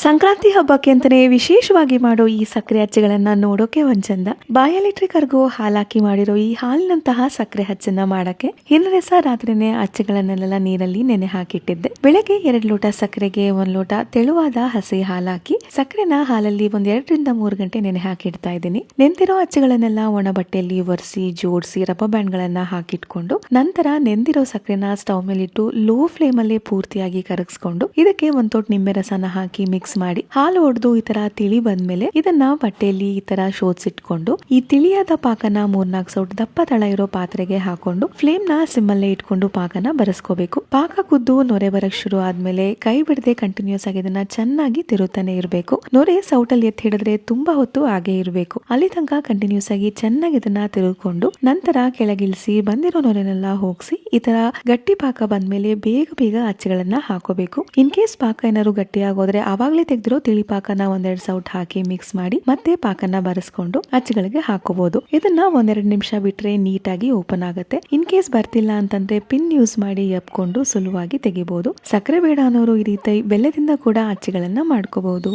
ಸಂಕ್ರಾಂತಿ ಹಬ್ಬಕ್ಕೆ ಅಂತಾನೆ ವಿಶೇಷವಾಗಿ ಮಾಡೋ ಈ ಸಕ್ಕರೆ ಅಚ್ಚುಗಳನ್ನ ನೋಡೋಕೆ ಒಂದ್ ಚಂದ. ಬಾಯಲ್ಲಿ ಕರ್ಗೋ ಹಾಲಾಕಿ ಮಾಡಿರೋ ಈ ಹಾಲಿನಂತಹ ಸಕ್ಕರೆ ಅಚ್ಚನ್ನ ಮಾಡಕ್ಕೆ ಹಿಂದಿನ ದಿವಸ ರಾತ್ರಿನೇ ಅಚ್ಚುಗಳನ್ನೆಲ್ಲ ನೀರಲ್ಲಿ ನೆನೆ ಹಾಕಿಟ್ಟಿದ್ದೆ. ಬೆಳಗ್ಗೆ 2 ಲೋಟ ಸಕ್ಕರೆಗೆ 1 ಲೋಟ ತೆಳುವಾದ ಹಸಿ ಹಾಲಾಕಿ ಸಕ್ಕರೆನ ಹಾಲಲ್ಲಿ 1 2 ರಿಂದ 3 ಗಂಟೆ ನೆನೆ ಹಾಕಿಡ್ತಾ ಇದ್ದೀನಿ. ನೆಂದಿರೋ ಅಚ್ಚುಗಳನ್ನೆಲ್ಲ ಒಣ ಬಟ್ಟೆಯಲ್ಲಿ ಒರೆಸಿ ಜೋಡಿಸಿ ರಬ್ಬರ್ ಬ್ಯಾಂಡ್ ಗಳನ್ನ ಹಾಕಿಟ್ಕೊಂಡು ನಂತರ ನೆಂದಿರೋ ಸಕ್ಕರೆನ ಸ್ಟವ್ ಮೇಲೆ ಇಟ್ಟು ಲೋ ಫ್ಲೇಮ್ ಅಲ್ಲೇ ಪೂರ್ತಿಯಾಗಿ ಕರಗಿಸ್ಕೊಂಡು ಇದಕ್ಕೆ 1 ತೊಟ್ಟು ನಿಂಬೆ ರಸನ ಹಾಕಿ ಮಿಕ್ಸ್ ಮಾಡಿ ಹಾಲು ಒಡೆದು ಈ ತರ ತಿಳಿ ಬಂದ್ಮೇಲೆ ಇದನ್ನ ಬಟ್ಟೆಯಲ್ಲಿ ಈ ತರ ಶೋಧಿಸಿಟ್ಕೊಂಡು ಈ ತಿಳಿಯಾದ ಪಾಕನ 3-4 ಸೌಟ್ ದಪ್ಪ ತಳ ಇರೋ ಪಾತ್ರೆಗೆ ಹಾಕೊಂಡು ಫ್ಲೇಮ್ ನ ಸಿಮ್ಮಲ್ಲೇ ಇಟ್ಕೊಂಡು ಪಾಕನ ಬರೆಸ್ಕೋಬೇಕು. ಪಾಕ ಕುದ್ದು ನೊರೆ ಬರಕ್ ಶುರು ಆದ್ಮೇಲೆ ಕೈ ಬಿಡದೆ ಕಂಟಿನ್ಯೂಸ್ ಆಗಿ ಇದನ್ನ ಚೆನ್ನಾಗಿ ತಿರುತ್ತಾನೆ ಇರಬೇಕು. ನೊರೆ ಸೌಟಲ್ಲಿ ಎತ್ತಿ ಹಿಡಿದ್ರೆ ತುಂಬಾ ಹೊತ್ತು ಹಾಗೆ ಇರಬೇಕು. ಅಲ್ಲಿ ತನಕ ಕಂಟಿನ್ಯೂಸ್ ಆಗಿ ಚೆನ್ನಾಗಿ ಇದನ್ನ ತಿರುಗಿಕೊಂಡು ನಂತರ ಕೆಳಗಿಳಿಸಿ ಬಂದಿರೋ ನೊರೆನೆಲ್ಲ ಹೋಗಿಸಿ ಈ ತರ ಗಟ್ಟಿ ಪಾಕ ಬಂದ್ಮೇಲೆ ಬೇಗ ಅಚ್ಚುಗಳನ್ನ ಹಾಕೋಬೇಕು. ಇನ್ ಕೇಸ್ ಪಾಕ ಏನಾದ್ರು ಗಟ್ಟಿ ಆಗೋದ್ರೆ ಆವಾಗ್ಲೇ ತೆಗೆದಿರೋ ತಿಳಿ ಪಾಕನ 1-2 ಸೌಟ್ ಹಾಕಿ ಮಿಕ್ಸ್ ಮಾಡಿ ಮತ್ತೆ ಪಾಕನ ಬರೆಸ್ಕೊಂಡು ಅಚ್ಚುಗಳಿಗೆ ಹಾಕೋಬಹುದು. ಇದನ್ನ 1-2 ನಿಮಿಷ ಬಿಟ್ರೆ ನೀಟಾಗಿ ಓಪನ್ ಆಗುತ್ತೆ. ಇನ್ ಕೇಸ್ ಬರ್ತಿಲ್ಲ ಅಂತಂದ್ರೆ ಪಿನ್ ಯೂಸ್ ಮಾಡಿ ಎಪ್ಕೊಂಡು ಸುಲಭವಾಗಿ ತೆಗಿಬಹುದು. ಸಕ್ಕರೆ ಬೇಡ ಅನ್ನೋರು ಈ ರೀತಿ ಬೆಲ್ಲದಿಂದ ಕೂಡ ಅಚ್ಚುಗಳನ್ನ ಮಾಡ್ಕೋಬಹುದು.